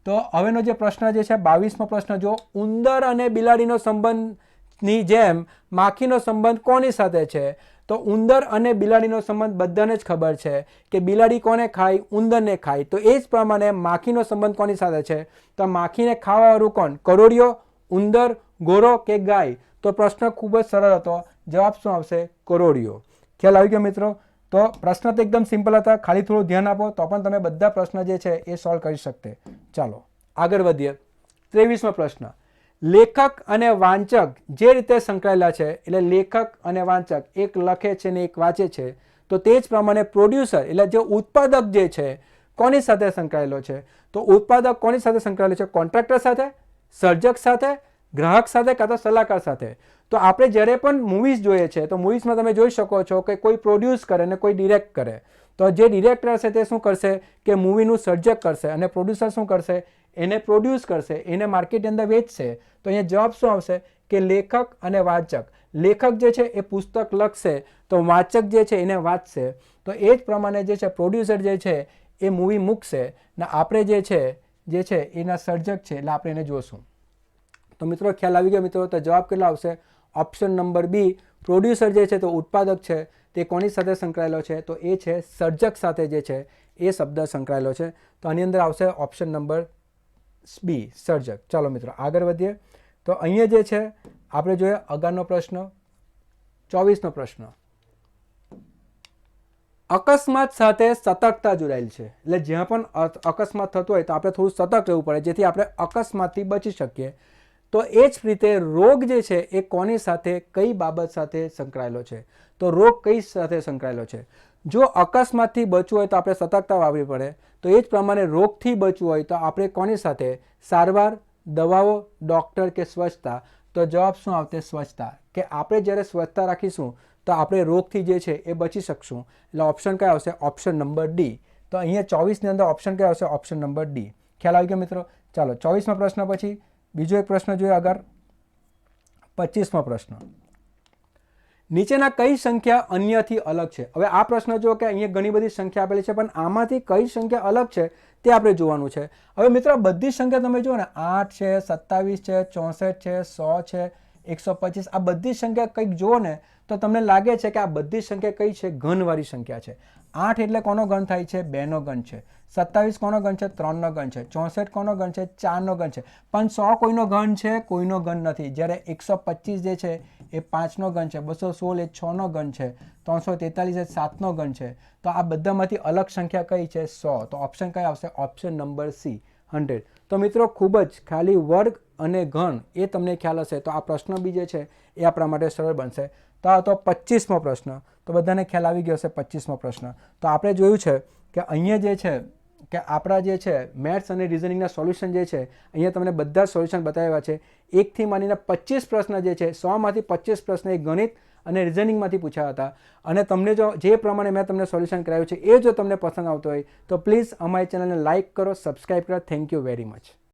તો હવેનો જે પ્રશ્ન જે છે 22મો પ્રશ્ન જો. ઉંદર અને બિલાડીનો સંબંધની જેમ માખીનો સંબંધ કોની સાથે છે? તો ઉંદર અને બિલાડીનો સંબંધ બધાને જ ખબર છે કે બિલાડી કોને ખાય? ઉંદરને ખાય. તો એ જ પ્રમાણે માખીનો સંબંધ કોની સાથે છે? તો માખીને ખાવાવાળું કોણ? કરોડિયો, ઉંદર, ગોરો કે ગાય? તો પ્રશ્ન ખૂબ જ સરળ હતો. જવાબ શું આવશે? કરોડિયો. ખ્યાલ આવી ગયો મિત્રો? તો પ્રશ્ન તો એકદમ સિમ્પલ હતા, ખાલી થોડું ધ્યાન આપો તો પણ તમે બધા પ્રશ્ન જે છે એ સોલ્વ કરી શકતે. ચાલો આગળ વધીએ. 23મો પ્રશ્ન. લેખક અને વાંચક જે રીતે સંકળાયેલા છે, એટલે લેખક અને વાંચક એક લખે છે ને એક વાંચે છે, તો તે જ પ્રમાણે પ્રોડ્યુસર એટલે જે ઉત્પાદક જે છે કોની સાથે સંકળાયેલો છે? તો ઉત્પાદક કોની સાથે સંકળાયેલો છે? કોન્ટ્રાક્ટર સાથે, સર્જક સાથે, ગ્રાહક સાથે કાં તો સલાહકાર સાથે. તો આપણે જ્યારે પણ મૂવીઝ જોઈએ છે તો મૂવીઝમાં તમે જોઈ શકો છો કે કોઈ પ્રોડ્યુસ કરે ને કોઈ ડિરેક્ટ કરે. તો જે ડિરેક્ટર હશે તે શું કરશે કે મૂવીનું સર્જક કરશે અને પ્રોડ્યુસર શું કરશે? એને પ્રોડ્યુસ કરશે, એને માર્કેટની અંદર વેચશે. તો અહીંયા જવાબ શું આવશે કે લેખક અને વાંચક. લેખક જે છે એ પુસ્તક લખશે તો વાંચક જે છે એને વાંચશે. તો એ જ પ્રમાણે જે છે પ્રોડ્યુસર જે છે એ મૂવી મૂકશે ને આપણે જે છે એના સર્જક છે એટલે આપણે એને જોશું. તો મિત્રો ખ્યાલ આવી ગયો મિત્રો? તો જવાબ કેટલો આવશે? ઓપ્શન નંબર બી. પ્રોડ્યુસર જે છે તો ઉત્પાદક છે, તે કોની સાથે સંકળાયેલો છે? તો એ છે સર્જક સાથે જે છે એ શબ્દ સંકળાયેલો છે. તો આની અંદર આવશે ઓપ્શન નંબર બી, સર્જક. ચાલો મિત્રો આગળ વધીએ. તો અહીંયા જે છે આપણે જોઈએ આગળનો પ્રશ્ન 24મો પ્રશ્ન. અકસ્માત સાથે સતર્કતા જોડાયેલ છે. એટલે જ્યાં પણ અકસ્માત થતો હોય તો આપણે થોડું સતર્ક રહેવું પડે જેથી આપણે અકસ્માતથી બચી શકીએ. તો એ જ રીતે રોગ જે છે એ કોની સાથે, કઈ બાબત સાથે સંકળાયેલો છે? તો રોગ કઈ સાથે સંકળાયેલો છે? જો અકસ્માતથી બચવું હોય તો આપણે સતર્કતા વાપરવી પડે. તો એ જ પ્રમાણે રોગથી બચવું હોય તો આપણે કોની સાથે? સારવાર, દવાઓ, ડૉક્ટર કે સ્વચ્છતા? તો જવાબ શું આવશે? સ્વચ્છતા. કે આપણે જ્યારે સ્વચ્છતા રાખીશું તો આપણે રોગથી જે છે એ બચી શકશું. એટલે ઓપ્શન કયો આવશે? Option number D. તો અહીંયા 24ની અંદર ઓપ્શન કયો આવશે? Option number D. ખ્યાલ આવી ગયો મિત્રો? ચાલો 24મા પ્રશ્ન પછી બીજો એક પ્રશ્ન જોઈએ આગળ. 25મો પ્રશ્ન. નીચેના કઈ સંખ્યા અન્યથી અલગ છે? હવે આ પ્રશ્ન જો કે અહીંયા ઘણી બધી સંખ્યા આપેલી છે પણ આમાંથી કઈ સંખ્યા અલગ છે તે આપણે જોવાનું છે. હવે મિત્રો બધી સંખ્યા તમે જુઓ ને 8 છે, 27 છે, 64 છે, 100 છે, 125, આ બધી સંખ્યા કંઈક જુઓ ને તો તમને લાગે છે કે આ બધી સંખ્યા કઈ છે? ઘનવાળી સંખ્યા છે. 8 એટલે કોનો ઘન થાય છે? 2નો ઘન છે. 27 કોનો ઘન છે? 3નો ઘન છે. 64 કોનો ઘન છે? 4નો ઘન છે. પણ 100 કોઈનો ઘન છે? કોઈનો ઘન નથી. જ્યારે 125 જે છે એ 5નો ઘન છે. 216 એ 6નો ઘન છે. 343 એ 7નો ઘન છે. તો આ બધામાંથી અલગ સંખ્યા કઈ છે? 100. તો ઓપ્શન કઈ આવશે? Option number C, 100. તો મિત્રો ખૂબ જ ખાલી વર્ગ અને ઘન એ તમને ખ્યાલ હશે તો આ પ્રશ્ન બી જે છે એ આપણા માટે સરળ બનશે. તો આ તો 25મો પ્રશ્ન. તો બધાને ખ્યાલ આવી ગયો હશે 25મો પ્રશ્ન. તો આપણે જોયું છે કે અહીંયા જે છે કે આપણા જે છે મેથ્સ અને રિઝનિંગના સોલ્યુશન જે છે અહીંયા તમને બધા સોલ્યુશન બતાવ્યા છે. 1થી માંડીને 25 પ્રશ્ન જે છે 100માંથી 25 પ્રશ્ન એ ગણિત અને રિઝનિંગમાંથી પૂછ્યા હતા. અને તમને જો જે પ્રમાણે મેં તમને સોલ્યુશન કરાવ્યું છે એ જો તમને પસંદ આવતો હોય તો પ્લીઝ અમારી ચેનલને લાઇક કરો, સબસ્ક્રાઈબ કરો. Thank you very much.